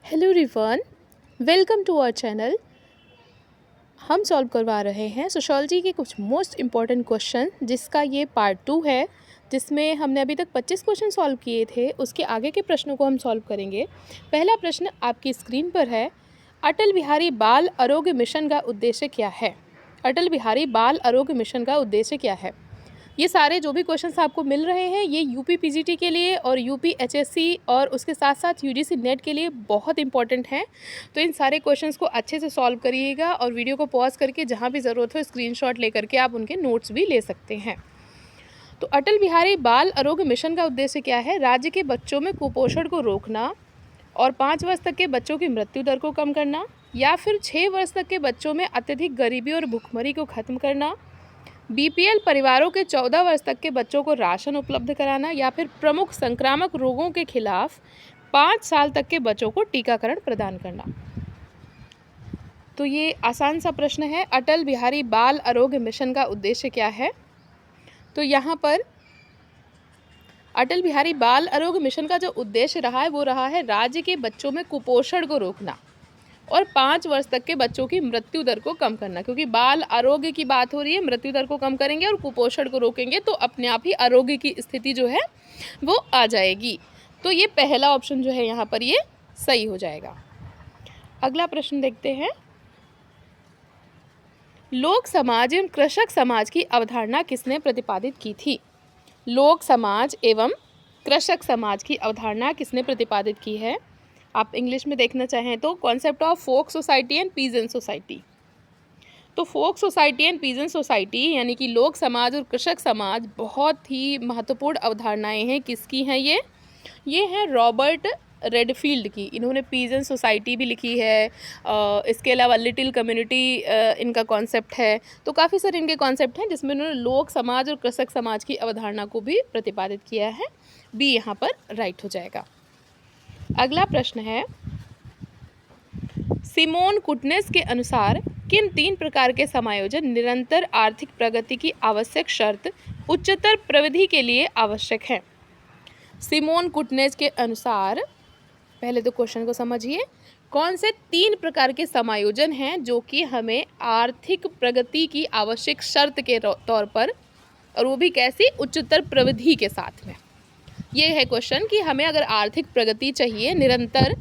Hello everyone, welcome to our channel. हम solve करवा रहे हैं सोशियोलॉजी के कुछ मोस्ट इम्पॉर्टेंट क्वेश्चन, जिसका ये पार्ट 2 है, जिसमें हमने अभी तक 25 क्वेश्चन सॉल्व किए थे। उसके आगे के प्रश्नों को हम सॉल्व करेंगे। पहला प्रश्न आपकी स्क्रीन पर है, अटल बिहारी बाल आरोग्य मिशन का उद्देश्य क्या है? अटल बिहारी बाल आरोग्य मिशन का उद्देश्य क्या है? ये सारे जो भी क्वेश्चंस आपको मिल रहे हैं, ये यूपी पीजीटी के लिए और यूपी एचएससी और उसके साथ साथ यूजीसी नेट के लिए बहुत इंपॉर्टेंट हैं। तो इन सारे क्वेश्चंस को अच्छे से सॉल्व करिएगा और वीडियो को पॉज करके जहाँ भी ज़रूरत हो स्क्रीनशॉट लेकर के आप उनके नोट्स भी ले सकते हैं। तो अटल बिहारी बाल आरोग्य मिशन का उद्देश्य क्या है? राज्य के बच्चों में कुपोषण को रोकना और 5 वर्ष तक के बच्चों की मृत्यु दर को कम करना, या फिर 6 वर्ष तक के बच्चों में अत्यधिक गरीबी और भुखमरी को ख़त्म करना, बीपीएल परिवारों के 14 वर्ष तक के बच्चों को राशन उपलब्ध कराना, या फिर प्रमुख संक्रामक रोगों के खिलाफ 5 साल तक के बच्चों को टीकाकरण प्रदान करना। तो ये आसान सा प्रश्न है, अटल बिहारी बाल आरोग्य मिशन का उद्देश्य क्या है? तो यहाँ पर अटल बिहारी बाल आरोग्य मिशन का जो उद्देश्य रहा है वो रहा है राज्य के बच्चों में कुपोषण को रोकना और 5 वर्ष तक के बच्चों की मृत्यु दर को कम करना। क्योंकि बाल आरोग्य की बात हो रही है, मृत्यु दर को कम करेंगे और कुपोषण को रोकेंगे तो अपने आप ही आरोग्य की स्थिति जो है वो आ जाएगी। तो ये पहला ऑप्शन जो है यहाँ पर ये सही हो जाएगा। अगला प्रश्न देखते हैं, लोक समाज एवं कृषक समाज की अवधारणा किसने प्रतिपादित की थी? लोक समाज एवं कृषक समाज की अवधारणा किसने प्रतिपादित की है? आप इंग्लिश में देखना चाहें तो concept of folk society and peasant society. तो folk society and peasant society यानी कि लोक समाज और कृषक समाज बहुत ही महत्वपूर्ण अवधारणाएं हैं। किसकी हैं ये हैं रॉबर्ट रेडफील्ड की। इन्होंने पीजेंट सोसाइटी भी लिखी है। इसके अलावा लिटिल कम्युनिटी इनका कॉन्सेप्ट है। तो काफ़ी सारे इनके कॉन्सेप्ट हैं जिसमें उन्होंने लोक समाज और कृषक समाज की अवधारणा को भी प्रतिपादित किया है। बी यहाँ पर राइट हो जाएगा। अगला प्रश्न है, सिमोन कुटनेस के अनुसार किन 3 प्रकार के समायोजन निरंतर आर्थिक प्रगति की आवश्यक शर्त उच्चतर प्रविधि के लिए आवश्यक है? सिमोन कुटनेस के अनुसार, पहले तो क्वेश्चन को समझिए, कौन से 3 प्रकार के समायोजन हैं जो कि हमें आर्थिक प्रगति की आवश्यक शर्त के तौर पर, और वो भी कैसी? उच्चतर प्रविधि के साथ में। ये है क्वेश्चन कि हमें अगर आर्थिक प्रगति चाहिए निरंतर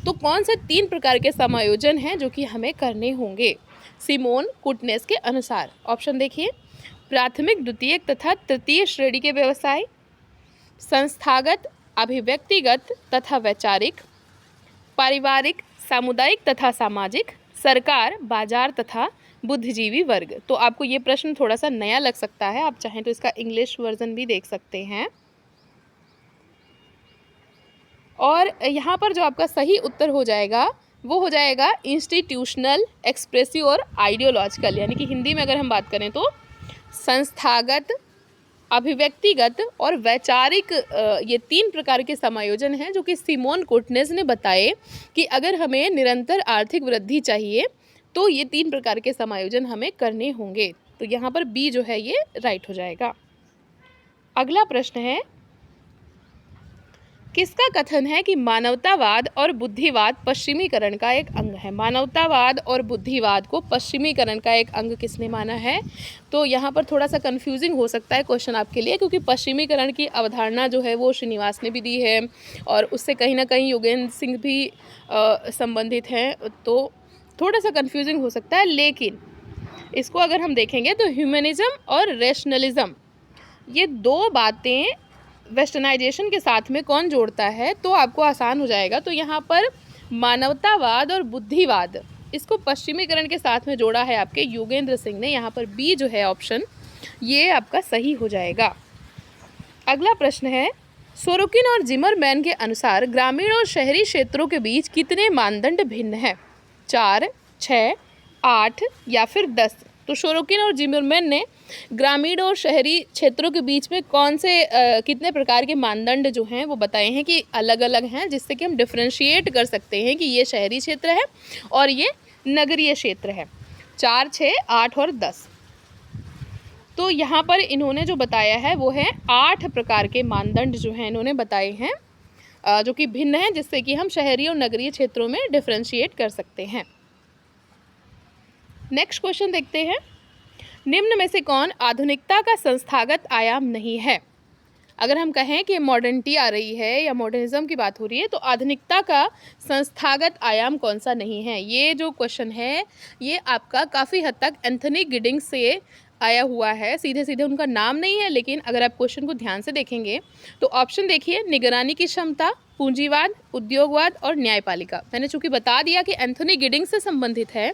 तो कौन से 3 प्रकार के समायोजन हैं जो कि हमें करने होंगे सिमोन कुटनेस के अनुसार। ऑप्शन देखिए, प्राथमिक, द्वितीयक तथा तृतीय श्रेणी के व्यवसाय, संस्थागत, अभिव्यक्तिगत तथा वैचारिक, पारिवारिक, सामुदायिक तथा सामाजिक, सरकार, बाजार तथा बुद्धिजीवी वर्ग। तो आपको ये प्रश्न थोड़ा सा नया लग सकता है, आप चाहें तो इसका इंग्लिश वर्जन भी देख सकते हैं। और यहाँ पर जो आपका सही उत्तर हो जाएगा वो हो जाएगा इंस्टीट्यूशनल, एक्सप्रेसिव और आइडियोलॉजिकल। यानी कि हिंदी में अगर हम बात करें तो संस्थागत, अभिव्यक्तिगत और वैचारिक, ये 3 प्रकार के समायोजन हैं जो कि सिमोन कुटनेस ने बताए कि अगर हमें निरंतर आर्थिक वृद्धि चाहिए तो ये 3 प्रकार के समायोजन हमें करने होंगे। तो यहाँ पर बी जो है ये राइट हो जाएगा। अगला प्रश्न है, किसका कथन है कि मानवतावाद और बुद्धिवाद पश्चिमीकरण का एक अंग है? मानवतावाद और बुद्धिवाद को पश्चिमीकरण का एक अंग किसने माना है? तो यहाँ पर थोड़ा सा कंफ्यूजिंग हो सकता है क्वेश्चन आपके लिए, क्योंकि पश्चिमीकरण की अवधारणा जो है वो श्रीनिवास ने भी दी है और उससे कहीं ना कहीं योगेंद्र सिंह भी संबंधित हैं। तो थोड़ा सा कंफ्यूजिंग हो सकता है, लेकिन इसको अगर हम देखेंगे तो ह्यूमनिज्म और रैशनलिज्म, ये 2 बातें वेस्टर्नाइजेशन के साथ में कौन जोड़ता है तो आपको आसान हो जाएगा। तो यहाँ पर मानवतावाद और बुद्धिवाद, इसको पश्चिमीकरण के साथ में जोड़ा है आपके योगेंद्र सिंह ने। यहाँ पर बी जो है ऑप्शन ये आपका सही हो जाएगा। अगला प्रश्न है, सोरोकिन और जिमरमैन के अनुसार ग्रामीण और शहरी क्षेत्रों के बीच कितने मानदंड भिन्न हैं? 4, 6, 8 या फिर 10? तो सोरोकिन और जिमरमैन ने ग्रामीण और शहरी क्षेत्रों के बीच में कौन से कितने प्रकार के मानदंड जो हैं वो बताए हैं कि अलग अलग हैं, जिससे कि हम डिफ्रेंशिएट कर सकते हैं कि ये शहरी क्षेत्र है और ये नगरीय क्षेत्र है। 4, 6, 8 और 10। तो यहाँ पर इन्होंने जो बताया है वो है 8 प्रकार के मानदंड जो हैं इन्होंने बताए हैं जो कि भिन्न हैं, जिससे कि हम शहरी और नगरीय क्षेत्रों में डिफरेंशिएट कर सकते हैं। नेक्स्ट क्वेश्चन देखते हैं, निम्न में से कौन आधुनिकता का संस्थागत आयाम नहीं है? अगर हम कहें कि मॉडर्निटी आ रही है या मॉडर्निज्म की बात हो रही है, तो आधुनिकता का संस्थागत आयाम कौन सा नहीं है? ये जो क्वेश्चन है ये आपका काफ़ी हद तक एंथनी गिडिंग्स से आया हुआ है। सीधे सीधे उनका नाम नहीं है, लेकिन अगर आप क्वेश्चन को ध्यान से देखेंगे तो ऑप्शन देखिए, निगरानी की क्षमता, पूंजीवाद, उद्योगवाद और न्यायपालिका। मैंने चूंकि बता दिया कि एंथनी गिडिंग्स से संबंधित है,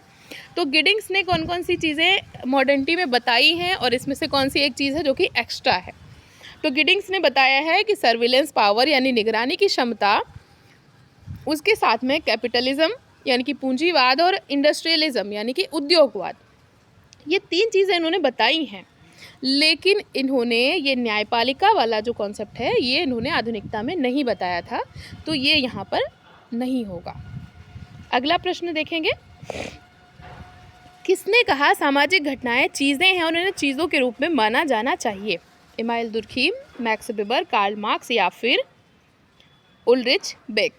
तो गिडिंग्स ने कौन कौन सी चीज़ें मॉडर्निटी में बताई हैं और इसमें से कौन सी एक चीज़ है जो कि एक्स्ट्रा है। तो गिडिंग्स ने बताया है कि सर्विलेंस पावर यानी निगरानी की क्षमता, उसके साथ में कैपिटलिज्म यानी कि पूंजीवाद और इंडस्ट्रियलिज्म यानी कि उद्योगवाद, ये 3 चीज़ें इन्होंने बताई हैं। लेकिन इन्होंने ये न्यायपालिका वाला जो कॉन्सेप्ट है ये इन्होंने आधुनिकता में नहीं बताया था, तो ये यहाँ पर नहीं होगा। अगला प्रश्न देखेंगे, किसने कहा सामाजिक घटनाएं चीज़ें हैं और इन्हें चीज़ों के रूप में माना जाना चाहिए? Emile Durkheim, Max Weber, Karl Marx या फिर उल्रिच बेक।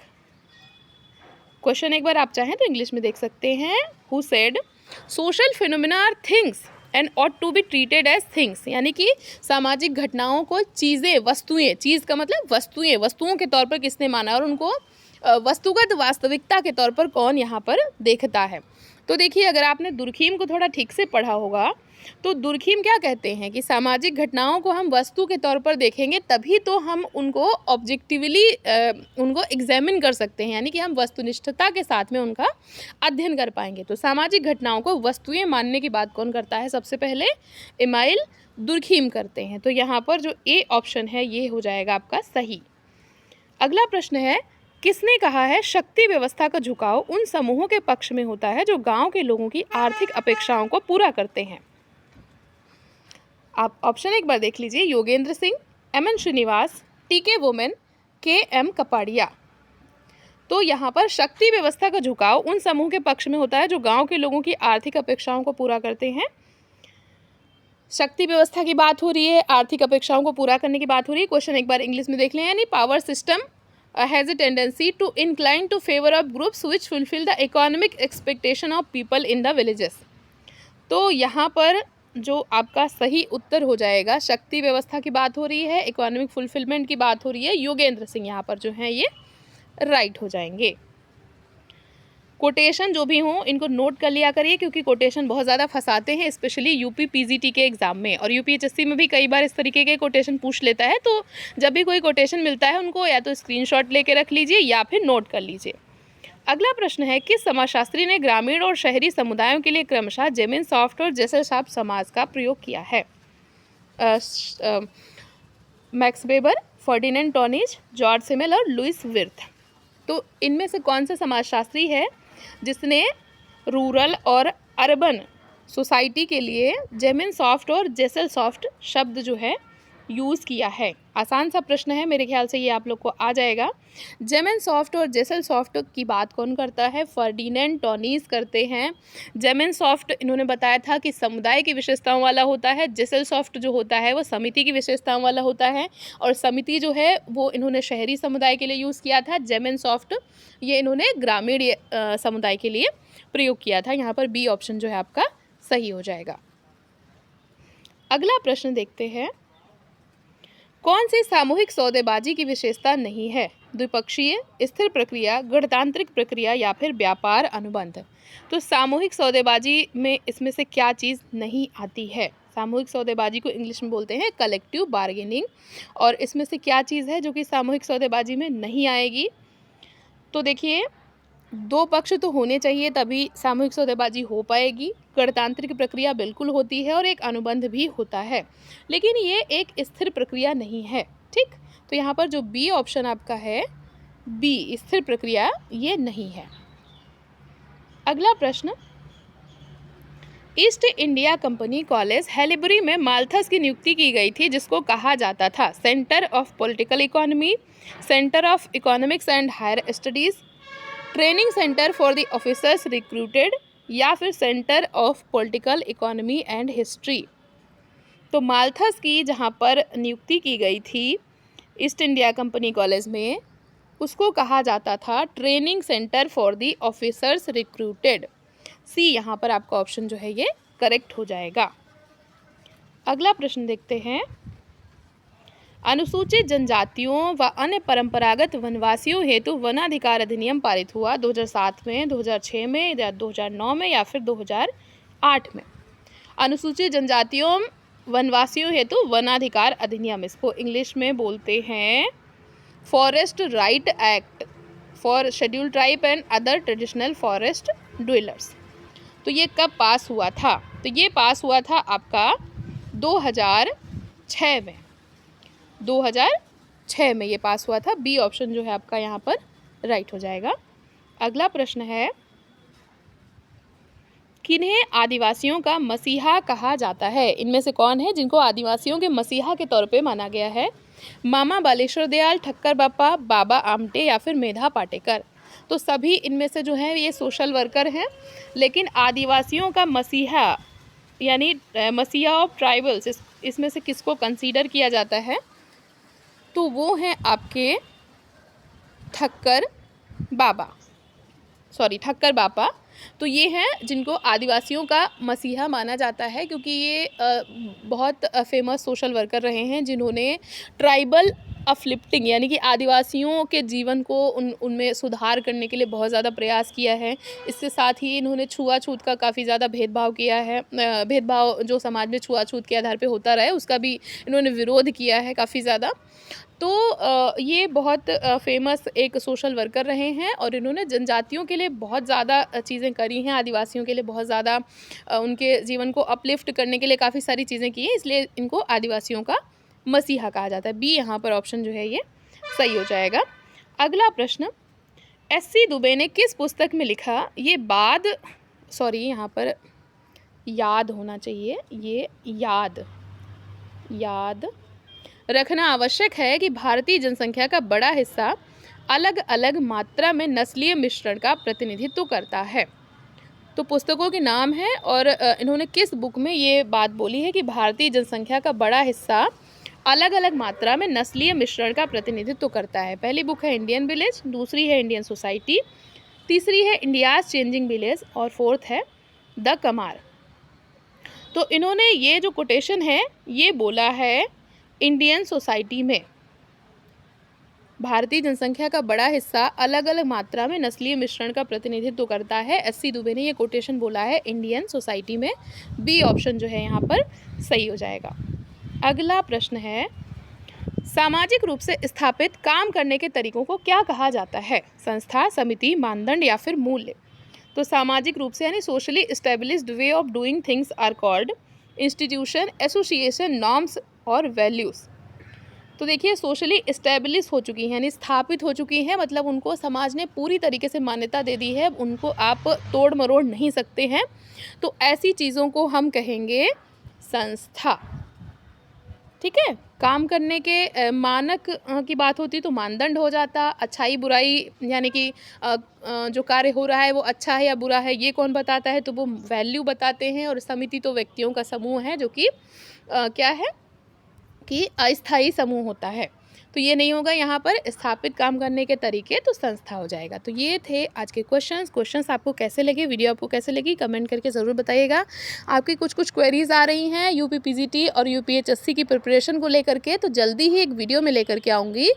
क्वेश्चन एक बार आप चाहें तो इंग्लिश में देख सकते हैं। Who said social phenomena are things and ought to be treated as things, यानी कि सामाजिक घटनाओं को चीज़ें, वस्तुएं, चीज़ का मतलब वस्तुएं, वस्तुओं के तौर पर किसने माना और उनको वस्तुगत वास्तविकता के तौर पर कौन यहाँ पर देखता है। तो देखिए, अगर आपने दुर्खीम को थोड़ा ठीक से पढ़ा होगा तो दुर्खीम क्या कहते हैं कि सामाजिक घटनाओं को हम वस्तु के तौर पर देखेंगे तभी तो हम उनको ऑब्जेक्टिवली उनको एग्जामिन कर सकते हैं, यानी कि हम वस्तुनिष्ठता के साथ में उनका अध्ययन कर पाएंगे। तो सामाजिक घटनाओं को वस्तुएं मानने की बात कौन करता है? सबसे पहले इमाइल दुर्खीम करते हैं। तो यहाँ पर जो ए ऑप्शन है ये हो जाएगा आपका सही। अगला प्रश्न है, किसने कहा है शक्ति व्यवस्था का झुकाव उन समूहों के पक्ष में होता है जो गांव के लोगों की आर्थिक अपेक्षाओं को पूरा करते हैं? आप ऑप्शन एक बार देख लीजिए, Yogendra Singh, M N. Srinivas, T K. Oommen, K M. Kapadia. तो यहाँ पर शक्ति व्यवस्था का झुकाव उन समूह के पक्ष में होता है जो गांव के लोगों की आर्थिक अपेक्षाओं को पूरा करते हैं। शक्ति व्यवस्था की बात हो रही है, आर्थिक अपेक्षाओं को पूरा करने की बात हो रही है। क्वेश्चन एक बार इंग्लिश में देख लें, यानी power system has a tendency to incline to favour of groups which fulfil the economic expectation of people in the villages. तो यहाँ पर जो आपका सही उत्तर हो जाएगा, शक्ति व्यवस्था की बात हो रही है, इकोनॉमिक फुलफिलमेंट की बात हो रही है, योगेंद्र सिंह यहाँ पर जो हैं ये राइट हो जाएंगे। कोटेशन जो भी हों इनको नोट कर लिया करिए, क्योंकि कोटेशन बहुत ज़्यादा फंसाते हैं, स्पेशली यूपी पीजीटी के एग्ज़ाम में, और यूपीएचएससी में भी कई बार इस तरीके के कोटेशन पूछ लेता है। तो जब भी कोई कोटेशन मिलता है उनको या तो स्क्रीनशॉट लेके रख लीजिए या फिर नोट कर लीजिए। अगला प्रश्न है, किस समाजशास्त्री ने ग्रामीण और शहरी समुदायों के लिए क्रमशः जेमिन सॉफ्ट और जेसलसाप समाज का प्रयोग किया है? Max Weber, Ferdinand Tonnies, Georg Simmel और लुइस विर्थ। तो इनमें से कौन सा समाजशास्त्री है जिसने रूरल और अर्बन सोसाइटी के लिए जेमिन सॉफ्ट और जेसल सॉफ्ट शब्द जो है यूज़ किया है? आसान सा प्रश्न है, मेरे ख्याल से ये आप लोग को आ जाएगा। जेमिन सॉफ्ट और जेसल सॉफ्ट की बात कौन करता है? फर्डिनेंड टॉनीज करते हैं। जेमिन सॉफ्ट इन्होंने बताया था कि समुदाय की विशेषताओं वाला होता है, जेसल सॉफ्ट जो होता है वो समिति की विशेषताओं वाला होता है, और समिति जो है वो इन्होंने शहरी समुदाय के लिए यूज़ किया था। जेमिन सॉफ्ट ये इन्होंने ग्रामीण समुदाय के लिए प्रयोग किया था। यहाँ पर बी ऑप्शन जो है आपका सही हो जाएगा। अगला प्रश्न देखते हैं, कौन सी सामूहिक सौदेबाजी की विशेषता नहीं है? द्विपक्षीय, स्थिर प्रक्रिया, गणतांत्रिक प्रक्रिया या फिर व्यापार अनुबंध। तो सामूहिक सौदेबाजी में इसमें से क्या चीज़ नहीं आती है? सामूहिक सौदेबाजी को इंग्लिश में बोलते हैं कलेक्टिव बार्गेनिंग, और इसमें से क्या चीज़ है जो कि सामूहिक सौदेबाजी में नहीं आएगी? तो देखिए, दो पक्ष तो होने चाहिए तभी सामूहिक सौदेबाजी हो पाएगी। गणतांत्रिक प्रक्रिया बिल्कुल होती है और एक अनुबंध भी होता है, लेकिन ये एक स्थिर प्रक्रिया नहीं है। ठीक, तो यहाँ पर जो बी ऑप्शन आपका है, बी स्थिर प्रक्रिया, ये नहीं है। अगला प्रश्न, ईस्ट इंडिया कंपनी कॉलेज हैलिबरी में माल्थस की नियुक्ति की गई थी जिसको कहा जाता था centre of political economy, centre of economics and higher studies, training centre for the officers recruited, या फिर centre of political economy and history. तो माल्थस की जहाँ पर नियुक्ति की गई थी ईस्ट इंडिया कंपनी कॉलेज में, उसको कहा जाता था training centre for the officers recruited. See यहाँ पर आपका ऑप्शन जो है ये करेक्ट हो जाएगा। अगला प्रश्न देखते हैं। अनुसूचित जनजातियों व अन्य परंपरागत वनवासियों हेतु वनाधिकार अधिनियम पारित हुआ 2007 में, 2006 में या 2009 में या फिर 2008 में। अनुसूचित जनजातियों वनवासियों हेतु वनाधिकार अधिनियम, इसको इंग्लिश में बोलते हैं forest right act for scheduled tribe and other traditional forest dwellers. तो ये कब पास हुआ था? तो ये पास हुआ था आपका 2006 में। 2006 में ये पास हुआ था। बी ऑप्शन जो है आपका यहाँ पर राइट हो जाएगा। अगला प्रश्न है, किन्हें आदिवासियों का मसीहा कहा जाता है? इनमें से कौन है जिनको आदिवासियों के मसीहा के तौर पे माना गया है? मामा बालेश्वर दयाल, ठक्कर बापा, बाबा आमटे या फिर मेधा पाटेकर। तो सभी इनमें से जो है ये सोशल वर्कर हैं, लेकिन आदिवासियों का मसीहा यानी मसीहा ऑफ ट्राइबल्स इसमें से किसको कंसीडर किया जाता है? तो वो हैं आपके ठक्कर बापा। तो ये हैं जिनको आदिवासियों का मसीहा माना जाता है, क्योंकि ये बहुत फेमस सोशल वर्कर रहे हैं जिन्होंने ट्राइबल अपलिफ्टिंग यानी कि आदिवासियों के जीवन को उनमें सुधार करने के लिए बहुत ज़्यादा प्रयास किया है। इसके साथ ही इन्होंने छुआछूत का काफ़ी ज़्यादा भेदभाव किया है। भेदभाव जो समाज में छुआछूत के आधार पे होता रहा है उसका भी इन्होंने विरोध किया है काफ़ी ज़्यादा। तो ये बहुत फेमस एक सोशल वर्कर रहे हैं और इन्होंने जनजातियों के लिए बहुत ज़्यादा चीज़ें करी हैं, आदिवासियों के लिए बहुत ज़्यादा उनके जीवन को अपलिफ्ट करने के लिए काफ़ी सारी चीज़ें की हैं, इसलिए इनको आदिवासियों का मसीहा कहा जाता है। बी यहाँ पर ऑप्शन जो है ये सही हो जाएगा। अगला प्रश्न, एस.सी. दुबे ने किस पुस्तक में लिखा? ये यहाँ पर याद होना चाहिए, ये याद रखना आवश्यक है कि भारतीय जनसंख्या का बड़ा हिस्सा अलग अलग मात्रा में नस्लीय मिश्रण का प्रतिनिधित्व करता है। तो पुस्तकों के नाम है और इन्होंने किस बुक में ये बात बोली है कि भारतीय जनसंख्या का बड़ा हिस्सा अलग अलग मात्रा में नस्लीय मिश्रण का प्रतिनिधित्व करता है। पहली बुक है इंडियन विलेज, दूसरी है इंडियन सोसाइटी, तीसरी है इंडियाज चेंजिंग विलेज और फोर्थ है द कमार। तो इन्होंने ये जो कोटेशन है ये बोला है इंडियन सोसाइटी में भारतीय जनसंख्या का बड़ा हिस्सा अलग अलग मात्रा में नस्लीय मिश्रण का प्रतिनिधित्व करता है। एस.सी. दुबे ने ये कोटेशन बोला है इंडियन सोसाइटी में। बी ऑप्शन जो है यहाँ पर सही हो जाएगा। अगला प्रश्न है, सामाजिक रूप से स्थापित काम करने के तरीकों को क्या कहा जाता है? संस्था, समिति, मानदंड या फिर मूल्य? तो सामाजिक रूप से यानी socially established way of doing things are called institution, association, norms और वैल्यूज़। तो देखिए सोशली एस्टेब्लिश हो चुकी हैं यानी स्थापित हो चुकी हैं, मतलब उनको समाज ने पूरी तरीके से मान्यता दे दी है, उनको आप तोड़ मरोड़ नहीं सकते हैं। तो ऐसी चीज़ों को हम कहेंगे संस्था। ठीक है, काम करने के मानक की बात होती तो मानदंड हो जाता, अच्छाई बुराई यानी कि जो कार्य हो रहा है वो अच्छा है या बुरा है ये कौन बताता है, तो वो वैल्यू बताते हैं। और समिति तो व्यक्तियों का समूह है जो कि क्या है कि अस्थायी समूह होता है। तो ये नहीं होगा यहाँ पर, स्थापित काम करने के तरीके तो संस्था हो जाएगा। तो ये थे आज के क्वेश्चंस आपको कैसे लगे, वीडियो आपको कैसे लगी कमेंट करके ज़रूर बताइएगा। आपकी कुछ क्वेरीज़ आ रही हैं यूपी पीजीटी और यूपीएचएससी की प्रिपरेशन को लेकर के, तो जल्दी ही एक वीडियो में लेकर के आऊँगी।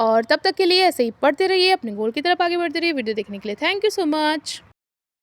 और तब तक के लिए ऐसे ही पढ़ते रहिए, अपने गोल की तरफ आगे बढ़ते रहिए। वीडियो देखने के लिए थैंक यू सो मच।